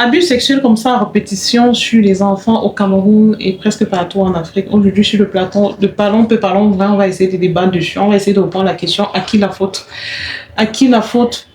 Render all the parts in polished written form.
abus sexuels comme ça à répétition sur les enfants au Cameroun et presque partout en Afrique. Aujourd'hui, sur le plateau de Parlons peu parlons vrai, on va essayer de débattre dessus. On va essayer de répondre à la question à qui la faute? À qui la faute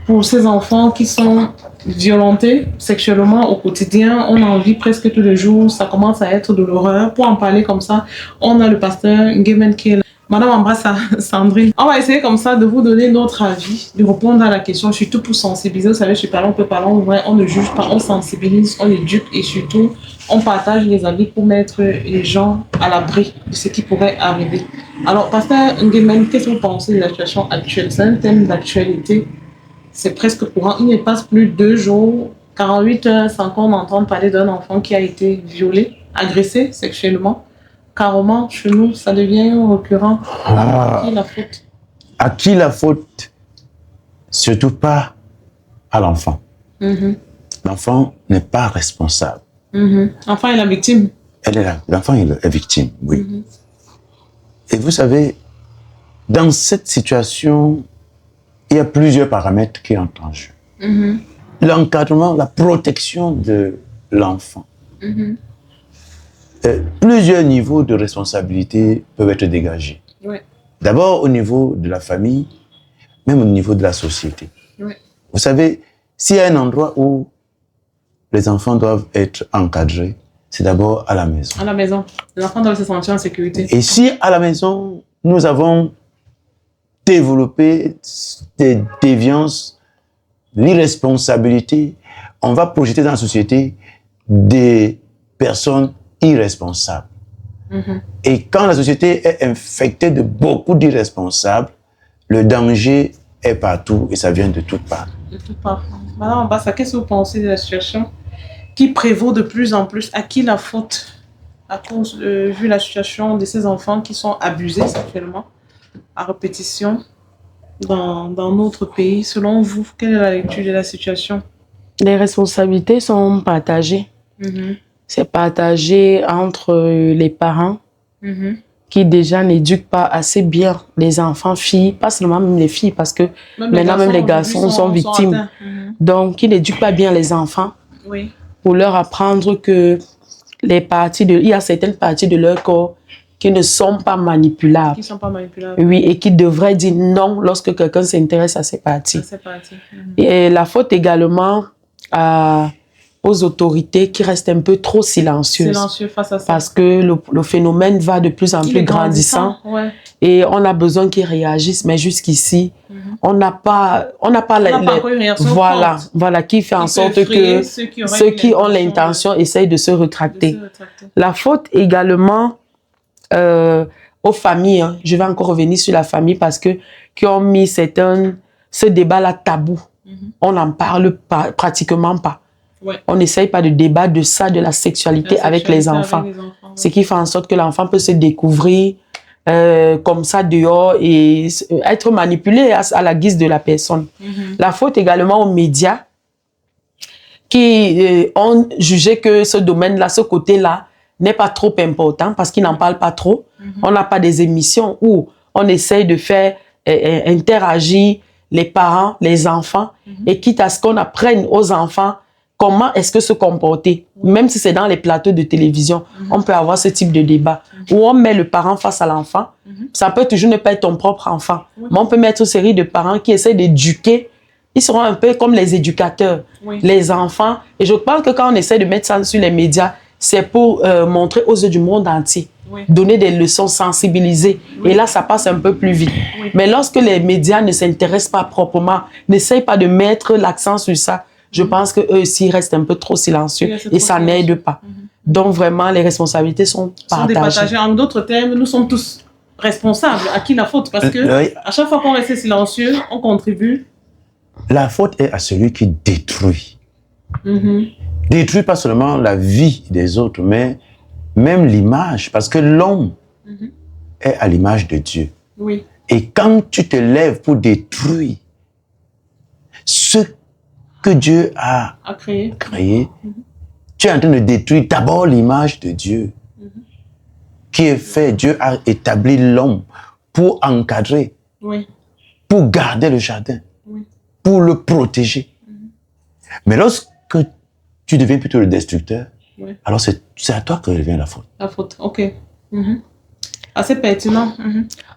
pour ces enfants qui sont violentés sexuellement au quotidien? On en vit presque tous les jours. Ça commence à être de l'horreur. Pour en parler comme ça, on a le pasteur Nguemen qui est là. Madame Embrassa, Sandrine, on va essayer comme ça de vous donner notre avis, de répondre à la question, surtout pour sensibiliser. Vous savez, je parle, on peut parler, on ne juge pas, on sensibilise, on éduque et surtout, on partage les avis pour mettre les gens à l'abri de ce qui pourrait arriver. Alors, pasteur Nguemen, qu'est-ce que vous pensez de la situation actuelle? C'est un thème d'actualité, c'est presque courant. Il ne passe plus 2 jours, 48 heures sans qu'on entende parler d'un enfant qui a été violé, agressé sexuellement. Carrément, chez nous, ça devient récurrent. À qui la faute? À qui la faute? Surtout pas à l'enfant. L'enfant n'est pas responsable. L'enfant est la victime. L'enfant est victime, oui. Et vous savez, dans cette situation, il y a plusieurs paramètres qui entrent en jeu. L'encadrement, la protection de l'enfant. Plusieurs niveaux de responsabilité peuvent être dégagés. D'abord au niveau de la famille, même au niveau de la société. Vous savez, s'il y a un endroit où les enfants doivent être encadrés, c'est d'abord à la maison. À la maison. Les enfants doivent se sentir en sécurité. Et si à la maison, nous avons développé des déviances, l'irresponsabilité, on va projeter dans la société des personnes irresponsables. Et quand la société est infectée de beaucoup d'irresponsables, le danger est partout et ça vient de toutes parts. De toutes parts. Madame Ambassa, qu'est-ce que vous pensez de la situation qui prévaut de plus en plus? À qui la faute? À cause, vu la situation de ces enfants qui sont abusés sexuellement à répétition dans notre pays. Selon vous, quelle est la lecture de la situation? Les responsabilités sont partagées. C'est partagé entre les parents qui déjà n'éduquent pas assez bien les enfants, filles, pas seulement même les filles, parce que maintenant même les garçons sont victimes. Donc, qui n'éduquent pas bien les enfants pour leur apprendre que il y a certaines parties de leur corps qui ne sont pas manipulables. Qui sont pas manipulables. Oui, et qui devraient dire non lorsque quelqu'un s'intéresse à ces parties. Et la faute également aux autorités qui restent un peu trop silencieuses. Silencieux face à ça. Parce que le phénomène va de plus en plus grandissant. Et on a besoin qu'ils réagissent. Mais jusqu'ici, on n'a pas voilà, qui fait en sorte que ceux qui ont l'intention essayent de se rétracter. La faute également aux familles. Je vais encore revenir sur la famille parce que qui ont mis ce débat-là tabou. On n'en parle pratiquement pas. On n'essaye pas de débattre de ça, de la sexualité avec les enfants. Ce qui fait en sorte que l'enfant peut se découvrir comme ça dehors et être manipulé à la guise de la personne. La faute également aux médias qui ont jugé que ce domaine-là, ce côté-là, n'est pas trop important parce qu'ils n'en parlent pas trop. On n'a pas des émissions où on essaye de faire interagir les parents, les enfants, et quitte à ce qu'on apprenne aux enfants comment est-ce que se comporter. Même si c'est dans les plateaux de télévision, on peut avoir ce type de débat où on met le parent face à l'enfant. Ça peut toujours ne pas être ton propre enfant, mais on peut mettre une série de parents qui essaient d'éduquer. Ils seront un peu comme les éducateurs, les enfants. Et je pense que quand on essaie de mettre ça sur les médias, c'est pour montrer aux yeux du monde entier, donner des leçons, sensibiliser. Et là, ça passe un peu plus vite. Mais lorsque les médias ne s'intéressent pas proprement, n'essayent pas de mettre l'accent sur ça, je pense qu'eux aussi restent un peu trop silencieux et ça n'aide pas. Donc vraiment, les responsabilités sont partagées. En d'autres termes, nous sommes tous responsables. À qui la faute? Parce que à chaque fois qu'on reste silencieux, on contribue. La faute est à celui qui détruit. Détruit pas seulement la vie des autres, mais même l'image. Parce que l'homme est à l'image de Dieu. Et quand tu te lèves pour détruire ce que Dieu a créé, tu es en train de détruire d'abord l'image de Dieu qui est fait. Dieu a établi l'homme pour encadrer, pour garder le jardin, pour le protéger. Mais lorsque tu deviens plutôt le destructeur. Oui. Alors, c'est à toi que revient la faute. La faute, ok. Assez pertinent.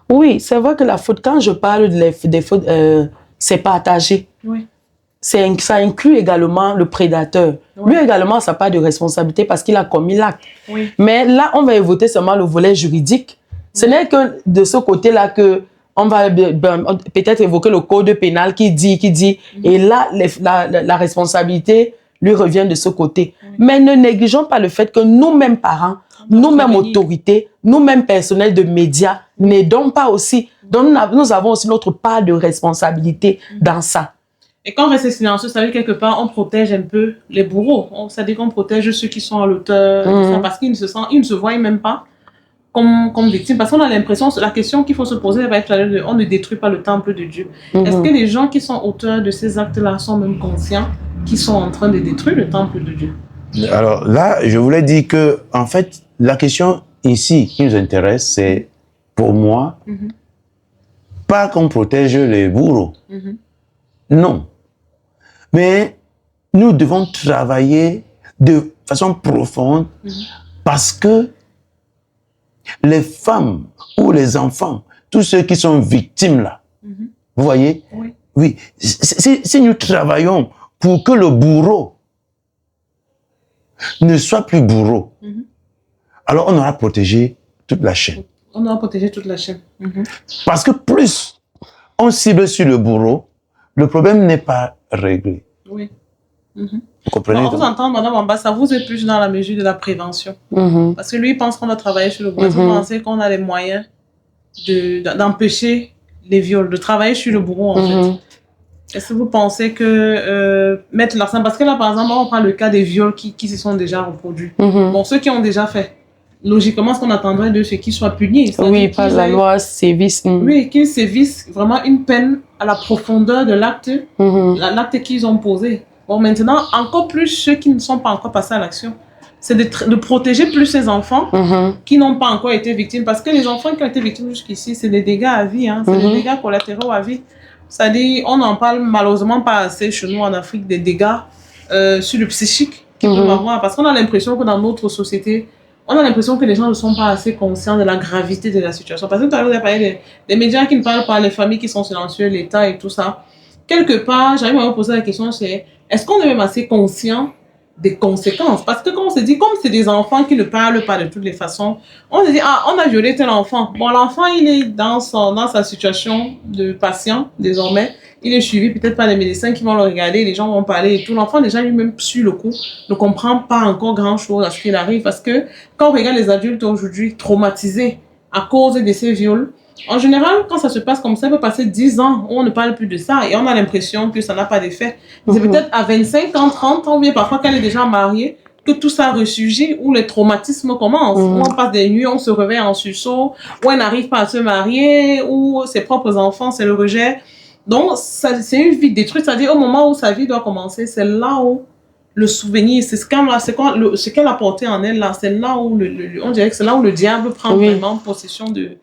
Oui, c'est vrai que la faute, quand je parle des fautes, c'est partagé. Oui. Ça inclut également le prédateur. Oui. Lui également, ça n'a pas de responsabilité parce qu'il a commis l'acte. Oui. Mais là, on va évoquer seulement le volet juridique. Ce n'est que de ce côté-là que on va peut-être évoquer le code pénal qui dit, et là, la responsabilité lui revient de ce côté. Oui. Mais ne négligeons pas le fait que nous-mêmes parents, nous-mêmes autorités, nous-mêmes personnels de médias, n'aidons pas aussi. Donc, nous avons aussi notre part de responsabilité dans ça. Et quand on reste silencieux, ça veut dire quelque part, on protège un peu les bourreaux. Ça veut dire qu'on protège ceux qui sont à l'auteur, parce qu'ils ne se voient même pas comme victimes. Parce qu'on a l'impression, la question qu'il faut se poser va être on ne détruit pas le temple de Dieu. Est-ce que les gens qui sont auteurs de ces actes-là sont même conscients qu'ils sont en train de détruire le temple de Dieu? Alors là, je voulais dire que, en fait, la question ici qui nous intéresse, c'est, pour moi, pas qu'on protège les bourreaux. Non. Mais nous devons travailler de façon profonde parce que les femmes ou les enfants, tous ceux qui sont victimes là, vous voyez? Oui. Oui. Si nous travaillons pour que le bourreau ne soit plus bourreau, alors on aura protégé toute la chaîne. On aura protégé toute la chaîne. Parce que plus on cible sur le bourreau, le problème n'est pas réglé. Oui. Vous comprenez? On vous entend, Madame Wamba, ça vous est plus dans la mesure de la prévention. Parce que lui, il pense qu'on doit travailler sur le bourreau. Vous pensez qu'on a les moyens d'empêcher les viols, de travailler sur le bourreau, en fait. Est-ce que vous pensez que mettre l'accent... Parce que là, par exemple, on prend le cas des viols qui se sont déjà reproduits. Bon, ceux qui ont déjà fait, logiquement, ce qu'on attendrait de ceux qui soient punis. Oui, par la loi sévisse. Oui, qu'ils sévissent vraiment une peine à la profondeur de l'acte, l'acte qu'ils ont posé. Bon, maintenant, encore plus ceux qui ne sont pas encore passés à l'action. C'est de protéger plus ces enfants qui n'ont pas encore été victimes. Parce que les enfants qui ont été victimes jusqu'ici, c'est des dégâts à vie. C'est des dégâts collatéraux à vie. C'est-à-dire, on n'en parle malheureusement pas assez chez nous en Afrique, des dégâts sur le psychique qu'ils peuvent avoir. Parce qu'on a l'impression que dans notre société, on a l'impression que les gens ne sont pas assez conscients de la gravité de la situation. Parce que tout à l'heure, vous avez parlé des médias qui ne parlent pas, les familles qui sont silencieuses, l'État et tout ça. Quelque part, j'arrive à me poser la question, c'est est-ce qu'on est même assez conscient des conséquences? Parce que quand on se dit, comme c'est des enfants qui ne parlent pas de toutes les façons, on se dit, ah, on a violé tel enfant. Bon, l'enfant, il est dans sa situation de patient, désormais. Il est suivi peut-être par les médecins qui vont le regarder, les gens vont parler et tout. L'enfant, déjà, lui-même, sur le coup, ne comprend pas encore grand-chose à ce qu'il arrive. Parce que quand on regarde les adultes aujourd'hui traumatisés à cause de ces viols, en général, quand ça se passe comme ça peut passer 10 ans où on ne parle plus de ça et on a l'impression que ça n'a pas d'effet. C'est peut-être à 25 ans, 30 ans, ou bien parfois quand elle est déjà mariée, que tout ça ressurgit, où les traumatismes commencent. Où on passe des nuits, on se réveille en sursaut, où elle n'arrive pas à se marier, où ses propres enfants, c'est le rejet. Donc, c'est une vie détruite. C'est-à-dire, au moment où sa vie doit commencer, c'est là où le souvenir, c'est ce qu'elle a porté en elle, là, c'est là où on dirait que c'est là où le diable prend vraiment possession de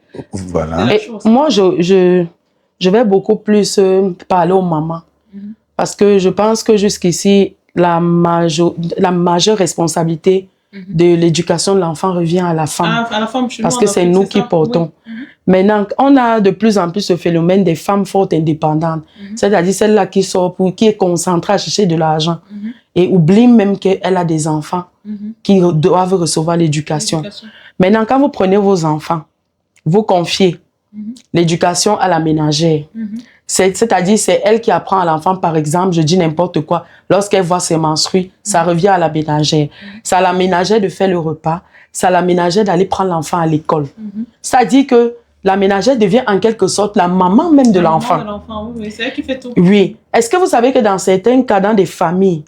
la chose. Moi, je vais beaucoup plus parler aux mamans. Parce que je pense que jusqu'ici, la majeure responsabilité de l'éducation de l'enfant revient à la femme. À la femme, parce que c'est nous qui portons. Oui. Maintenant, on a de plus en plus ce phénomène des femmes fortes indépendantes. C'est-à-dire celle-là qui sort, qui est concentrée à chercher de l'argent et oublie même qu'elle a des enfants qui doivent recevoir l'éducation. Maintenant, quand vous prenez vos enfants, vous confiez l'éducation à la ménagère. C'est-à-dire, c'est elle qui apprend à l'enfant, par exemple, je dis n'importe quoi, lorsqu'elle voit ses menstrues, ça revient à la ménagère. C'est à la ménagère de faire le repas, c'est à la ménagère d'aller prendre l'enfant à l'école. C'est-à-dire que la ménagère devient en quelque sorte la maman même de l'enfant. Oui, c'est elle qui fait tout. Oui. Est-ce que vous savez que dans certains cas, dans des familles,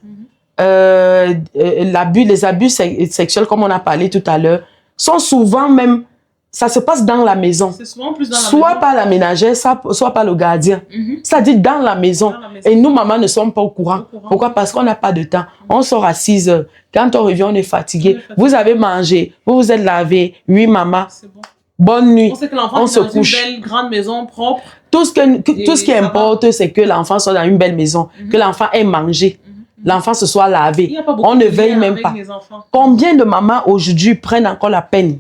les abus sexuels, comme on a parlé tout à l'heure, sont souvent même... Ça se passe dans la maison. C'est souvent plus dans la soit maison. Par la ménagère, soit par le gardien. C'est-à-dire dans la maison. Et nous, mamans, ne sommes pas au courant. Pourquoi? Parce qu'on n'a pas de temps. On sort à 6 heures. Quand on revient, on est fatigué. Vous avez mangé. Vous vous êtes lavé. Oui, maman. Bon. Bonne nuit. On sait que l'enfant est dans une belle grande maison propre. Tout ce qui importe, c'est que l'enfant soit dans une belle maison. Que l'enfant ait mangé. l'enfant se soit Il lavé. n'y a pas beaucoup On ne de veille lien même avec pas. les enfants. Combien de mamans aujourd'hui prennent encore la peine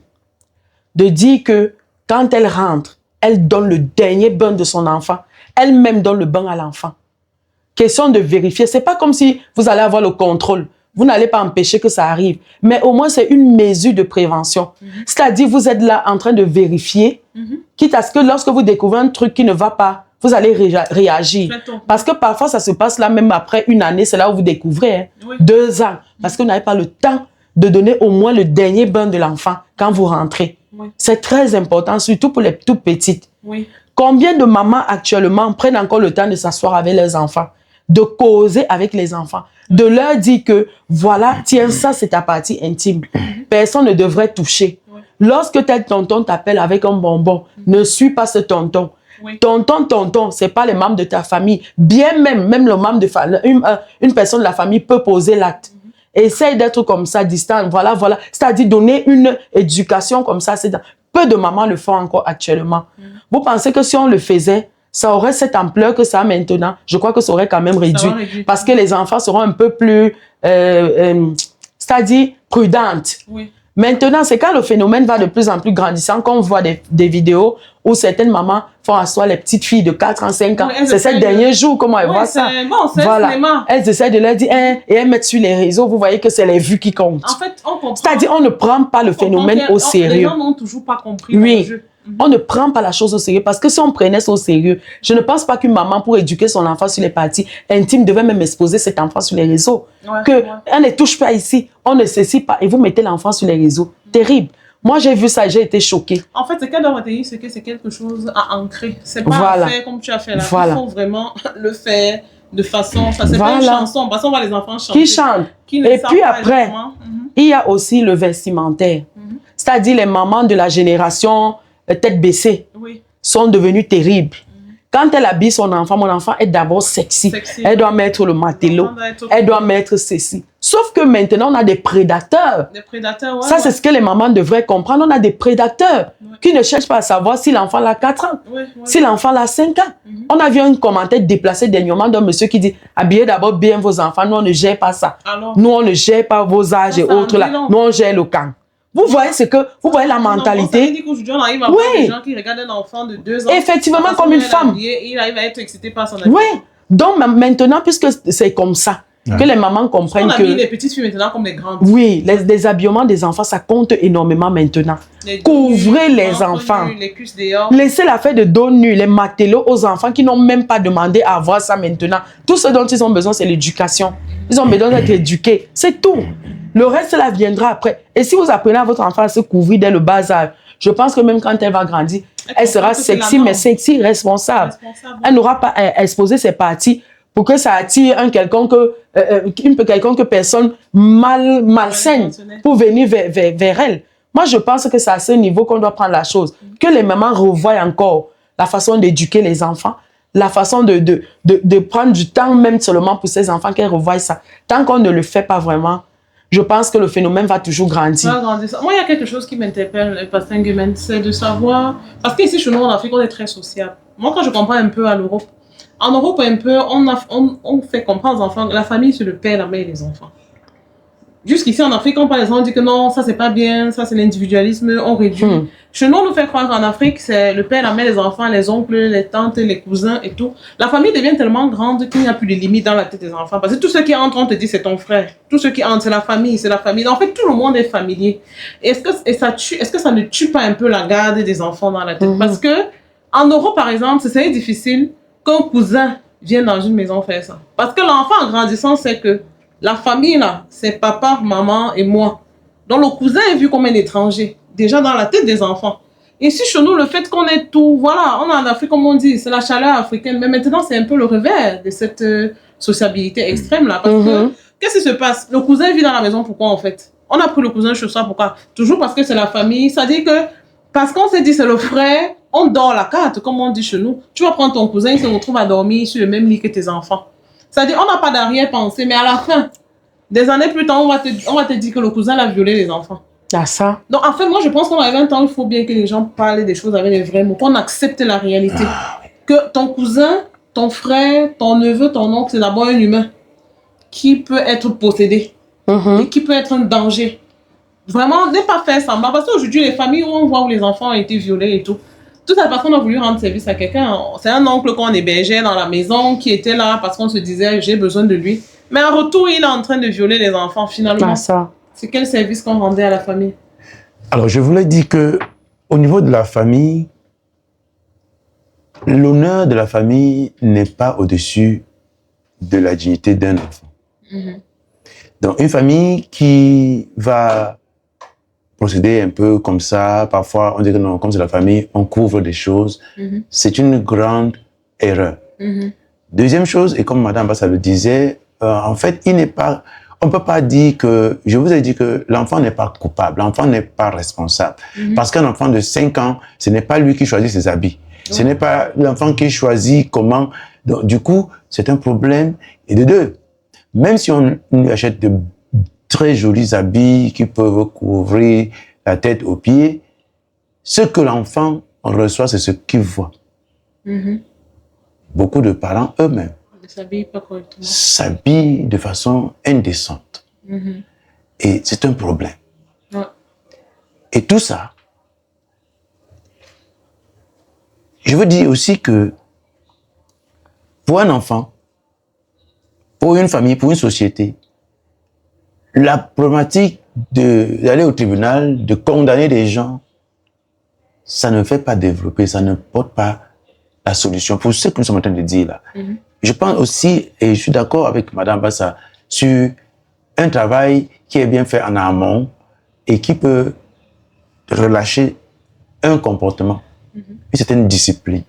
de dire que quand elle rentre, elle donne le dernier bain de son enfant. Elle-même donne le bain à l'enfant. Question de vérifier. C'est pas comme si vous allez avoir le contrôle. Vous n'allez pas empêcher que ça arrive. Mais au moins, c'est une mesure de prévention. C'est-à-dire, vous êtes là en train de vérifier, quitte à ce que lorsque vous découvrez un truc qui ne va pas, vous allez réagir. Parce que parfois, ça se passe là même après une année. C'est là où vous découvrez. Hein. Oui. 2 ans. Parce que vous n'avez pas le temps de donner au moins le dernier bain de l'enfant quand vous rentrez. Oui. C'est très important, surtout pour les tout petites. Oui. Combien de mamans actuellement prennent encore le temps de s'asseoir avec leurs enfants, de causer avec les enfants, de leur dire que voilà, tiens, ça c'est ta partie intime. Personne ne devrait toucher. Oui. Lorsque tel tonton t'appelle avec un bonbon, ne suis pas ce tonton. Oui. Tonton, c'est pas les membres de ta famille. Bien même le membre de famille, une personne de la famille peut poser l'acte. Essaye d'être comme ça, distant. Voilà. C'est-à-dire donner une éducation comme ça. Peu de mamans le font encore actuellement. Vous pensez que si on le faisait, ça aurait cette ampleur que ça a maintenant? Je crois que ça aurait quand même réduit. Parce que les enfants seront un peu plus, c'est-à-dire prudentes. Oui. Maintenant, c'est quand le phénomène va de plus en plus grandissant qu'on voit des vidéos où certaines mamans font asseoir les petites filles de 4 ans, 5 ans. Oui, c'est ces derniers jours, comment elles voient ça. Bon, c'est le cinéma. Elles essaient de leur dire, et elles mettent sur les réseaux, vous voyez que c'est les vues qui comptent. En fait, on comprend. C'est-à-dire, on ne prend pas le phénomène au sérieux. Les gens n'ont toujours pas compris Oui. l'enjeu. On ne prend pas la chose au sérieux parce que si on prenait ça au sérieux, je ne pense pas qu'une maman pour éduquer son enfant sur les parties intimes devait même exposer cet enfant sur les réseaux. Elle ne touche pas ici, on ne ceci pas et vous mettez l'enfant sur les réseaux. Terrible. Moi, j'ai vu ça, j'ai été choquée. En fait, ce qu'elle doit retenir, c'est que c'est quelque chose à ancrer. C'est pas à faire comme tu as fait là. Il faut vraiment le faire de façon... Ça, c'est pas une chanson, parce qu'on voit les enfants chanter. Qui chantent. Et puis après, il y a aussi le vestimentaire. C'est-à-dire les mamans de la génération tête baissée sont devenues terribles. Quand elle habille son enfant, mon enfant est d'abord sexy. Elle doit mettre le matelot. Elle doit mettre ceci. Sauf que maintenant, on a des prédateurs. Des prédateurs, ça, c'est ce que les mamans devraient comprendre. On a des prédateurs qui ne cherchent pas à savoir si l'enfant a 4 ans, si l'enfant a 5 ans. On a vu un commentaire déplacé dernièrement d'un monsieur qui dit « Habillez d'abord bien vos enfants, nous, on ne gère pas ça. Nous, on ne gère pas vos âges et autres. Là. Nous, on gère le camp. » Vous voyez vous voyez la mentalité. Ça veut dire qu'aujourd'hui, on arrive à voir des gens qui regardent un enfant de 2 ans. Effectivement, comme une femme. Il arrive à être excité par son habit. Oui. Donc, maintenant, puisque c'est comme ça, que les mamans comprennent que... On habille les petites filles maintenant comme les grandes. Oui, les habillements des enfants, ça compte énormément maintenant. Couvrez les enfants. Les cuisses dehors. Laissez l'affaire de dos nus, les matelots aux enfants qui n'ont même pas demandé à avoir ça maintenant. Tout ce dont ils ont besoin, c'est l'éducation. Ils ont besoin d'être éduqués. C'est tout. Le reste, cela viendra après. Et si vous apprenez à votre enfant à se couvrir dès le bas âge, je pense que même quand elle va grandir, elle sera sexy, mais sexy, responsable. Elle n'aura pas à exposer ses parties pour que ça attire une quelconque personne malsaine pour venir vers elle. Moi, je pense que c'est à ce niveau qu'on doit prendre la chose. Que les mamans revoient encore la façon d'éduquer les enfants, la façon de prendre du temps même seulement pour ces enfants, qu'elles revoient ça. Tant qu'on ne le fait pas vraiment, je pense que le phénomène va toujours grandir. Moi, il y a quelque chose qui m'interpelle, Pasteur Nguyen, c'est de savoir... Parce qu'ici, chez nous, en Afrique, on est très sociable. Moi, quand je comprends un peu à l'Europe, en Europe, un peu, on fait comprendre aux enfants que la famille, c'est le père, la mère et les enfants. Jusqu'ici, en Afrique, on parle, on dit que non, ça, c'est pas bien, ça, c'est l'individualisme, on réduit. Chez nous, on nous fait croire qu'en Afrique, c'est le père, la mère, les enfants, les oncles, les tantes, les cousins et tout. La famille devient tellement grande qu'il n'y a plus de limites dans la tête des enfants. Parce que tout ce qui entre, on te dit, c'est ton frère. Tout ce qui entre, c'est la famille, c'est la famille. En fait, tout le monde est familier. Est-ce que ça ne tue pas un peu la garde des enfants dans la tête? Parce que, en Europe, par exemple, c'est difficile qu'un cousin vienne dans une maison faire ça. Parce que l'enfant, en grandissant, c'est que la famille, là, c'est papa, maman et moi. Donc, le cousin est vu comme un étranger, déjà dans la tête des enfants. Ici, chez nous, le fait qu'on ait tout, voilà, on est en Afrique, comme on dit, c'est la chaleur africaine. Mais maintenant, c'est un peu le revers de cette sociabilité extrême-là. Parce que, qu'est-ce qui se passe? Le cousin vit dans la maison, pourquoi, en fait? On a pris le cousin chez soi, pourquoi? Toujours parce que c'est la famille. Ça dit que, parce qu'on s'est dit, c'est le frère, on dort la carte, comme on dit chez nous. Tu vas prendre ton cousin, il se retrouve à dormir sur le même lit que tes enfants. C'est-à-dire, on n'a pas d'arrière-pensée, mais à la fin, des années plus tard, on va te dire que le cousin a violé les enfants. Ah, ça. Donc, en fait, moi, je pense qu'on a 20 ans, il faut bien que les gens parlent des choses avec les vrais mots, qu'on accepte la réalité. Que ton cousin, ton frère, ton neveu, ton oncle, c'est d'abord un humain. qui peut être possédé et qui peut être un danger. Vraiment, ne pas faire semblant. Parce qu'aujourd'hui, les familles où on voit où les enfants ont été violés et tout, toute la personne a voulu rendre service à quelqu'un. C'est un oncle qu'on hébergeait dans la maison qui était là parce qu'on se disait, j'ai besoin de lui. Mais en retour, il est en train de violer les enfants, finalement. C'est quel service qu'on rendait à la famille? Alors, je voulais dire que au niveau de la famille, l'honneur de la famille n'est pas au-dessus de la dignité d'un enfant. Donc, une famille qui va procéder un peu comme ça, parfois on dit que non, comme c'est la famille, on couvre des choses, c'est une grande erreur. Deuxième chose, et comme Madame Bassa le disait, en fait, il n'est pas, on ne peut pas dire que, je vous ai dit que l'enfant n'est pas coupable, l'enfant n'est pas responsable. Parce qu'un enfant de 5 ans, ce n'est pas lui qui choisit ses habits. Ce n'est pas l'enfant qui choisit comment. Donc, du coup, c'est un problème. Et de deux, même si on lui achète de très jolis habits qui peuvent couvrir la tête aux pieds, ce que l'enfant reçoit, c'est ce qu'il voit. Beaucoup de parents eux-mêmes s'habillent de façon indécente. Et c'est un problème. Et tout ça, je veux dire aussi que pour un enfant, pour une famille, pour une société, la problématique d'aller au tribunal, de condamner des gens, ça ne fait pas développer, ça ne porte pas la solution. Pour ce que nous sommes en train de dire là. Je pense aussi, et je suis d'accord avec Madame Bassa, sur un travail qui est bien fait en amont et qui peut relâcher un comportement, une certaine discipline.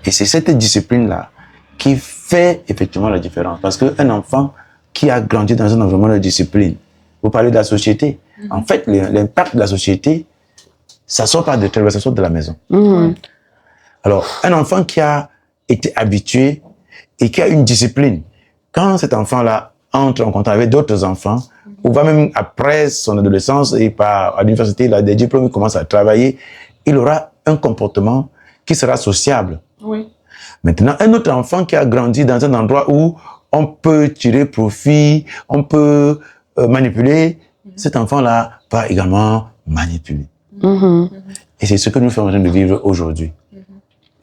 Et c'est cette discipline-là qui fait effectivement la différence. Parce qu'un enfant qui a grandi dans un environnement de discipline, vous parlez de la société, en fait, l'impact de la société, ça ne sort pas de l'extérieur, ça sort de la maison. Alors, un enfant qui a été habitué et qui a une discipline, quand cet enfant-là entre en contact avec d'autres enfants, ou va même après son adolescence et à l'université, il a des diplômes, il commence à travailler, il aura un comportement qui sera sociable. Maintenant, un autre enfant qui a grandi dans un endroit où on peut tirer profit, on peut manipuler, cet enfant-là va également manipuler. Et c'est ce que nous sommes en train de vivre aujourd'hui.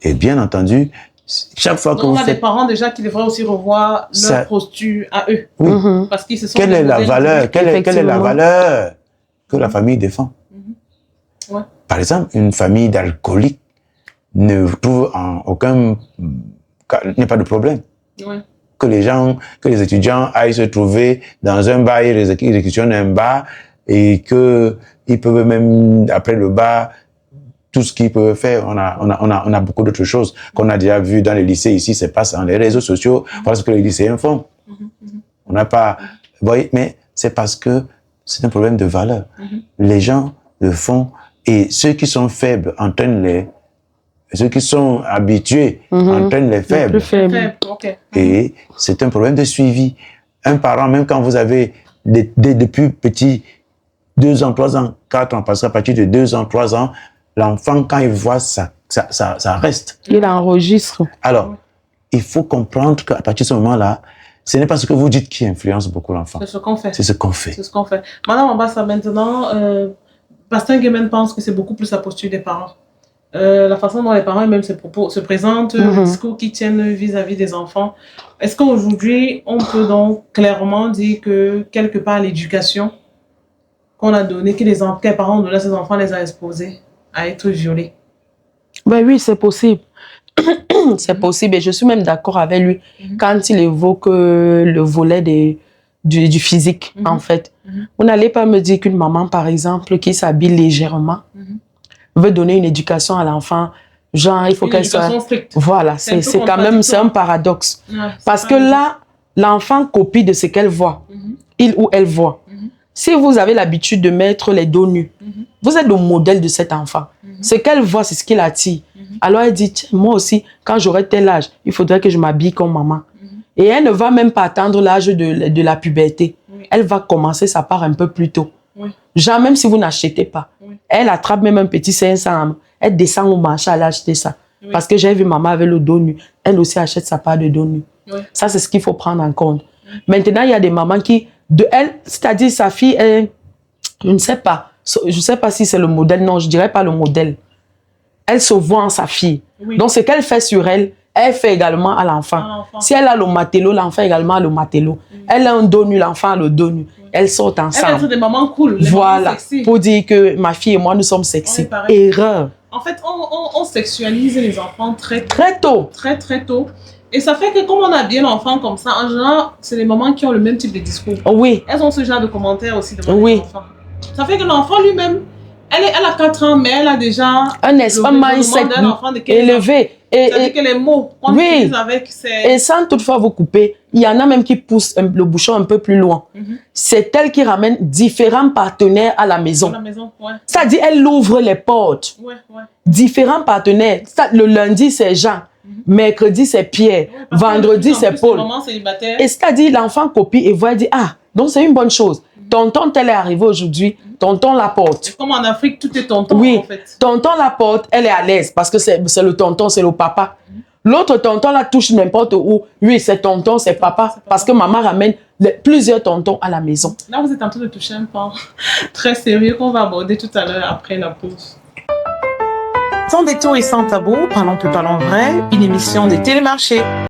Et bien entendu, chaque fois que on a des parents déjà qui devraient aussi revoir leur posture à eux. Parce qu'ils se sont quelle est la valeur que la famille défend? Par exemple, une famille d'alcooliques ne trouve en aucun cas, il n'y a pas de problème. Que les étudiants aillent se trouver dans un bar, ils réquisitionnent un bar et qu'ils peuvent même, après le bar, tout ce qu'ils peuvent faire, on a beaucoup d'autres choses qu'on a déjà vu dans les lycées ici, c'est pas dans les réseaux sociaux, voilà ce que les lycéens font. On n'a pas, vous voyez, mais c'est parce que c'est un problème de valeur. Les gens le font et ceux qui sont faibles entraînent ceux qui sont habitués entraînent les faibles. Et c'est un problème de suivi. Un parent, même quand vous avez depuis petit, 2 ans, 3 ans, 4 ans, parce qu'à partir de 2 ans, 3 ans, l'enfant, quand il voit ça reste. Il enregistre. Alors, il faut comprendre qu'à partir de ce moment-là, ce n'est pas ce que vous dites qui influence beaucoup l'enfant. C'est ce qu'on fait. C'est ce qu'on fait. C'est ce qu'on fait. Madame Ambassa, maintenant, Pasteur Nguyen pense que c'est beaucoup plus la posture des parents. La façon dont les parents eux-mêmes se présentent, le discours qu'ils tiennent vis-à-vis des enfants. Est-ce qu'aujourd'hui, on peut donc clairement dire que quelque part l'éducation qu'on a donnée, que les parents ont donnée à ces enfants les a exposés à être violés? Ben oui, c'est possible. C'est possible et je suis même d'accord avec lui quand il évoque le volet du physique, en fait. Vous n'allez pas me dire qu'une maman, par exemple, qui s'habille légèrement, veut donner une éducation à l'enfant, genre, il faut qu'elle soit... stricte. Voilà, c'est quand même, c'est un paradoxe. Parce que là, l'enfant copie de ce qu'elle voit, il ou elle voit. Si vous avez l'habitude de mettre les dos nus, vous êtes le modèle de cet enfant. Ce qu'elle voit, c'est ce qui l'attire. Alors elle dit, tiens, moi aussi, quand j'aurai tel âge, il faudrait que je m'habille comme maman. Et elle ne va même pas attendre l'âge de la puberté. Elle va commencer sa part un peu plus tôt. Genre, même si vous n'achetez pas, elle attrape même un petit 500, elle descend au marché, elle a acheté ça. Parce que j'ai vu maman avec le dos nu. Elle aussi achète sa part de dos nu. Ça, c'est ce qu'il faut prendre en compte. Maintenant, il y a des mamans qui, de elle, c'est-à-dire sa fille, je ne sais pas si c'est le modèle, non, je dirais pas le modèle. Elle se voit en sa fille. Oui. Donc, ce qu'elle fait sur elle, elle fait également à l'enfant. Si elle a le matelot, l'enfant également a le matelot. Elle a un dos nu, l'enfant a le dos nu. Elles sortent ensemble. Elles sont des mamans cool. Voilà, pour dire que ma fille et moi, nous sommes sexy. Erreur. En fait, on sexualise les enfants très tôt. Très tôt. Et ça fait que comme on a bien l'enfant comme ça, en général, c'est les mamans qui ont le même type de discours. Oui. Elles ont ce genre de commentaires aussi devant les enfants. Ça fait que l'enfant lui-même, elle a 4 ans, mais elle a déjà un mindset élevé. C'est-à-dire que les mots qu'on utilise avec Et sans toutefois vous couper, il y en a même qui poussent le bouchon un peu plus loin. C'est elle qui ramène différents partenaires à la maison. Ça dit, elle ouvre les portes. Différents partenaires. Ça, le lundi, c'est Jean. Mercredi, c'est Pierre. Vendredi, c'est Paul. Et c'est-à-dire, l'enfant copie et voit et dit, ah, donc c'est une bonne chose. Tonton, tel est arrivé aujourd'hui. Tonton la porte. Comme en Afrique, tout est tonton, oui. En fait. Tonton la porte, elle est à l'aise parce que c'est le tonton, c'est le papa. L'autre tonton la touche n'importe où. Oui, c'est tonton, c'est papa. Parce que maman ramène plusieurs tontons à la maison. Là, vous êtes en train de toucher un point très sérieux qu'on va aborder tout à l'heure après la pause. Sans détour et sans tabou, parlons vrai, une émission de Télémarché.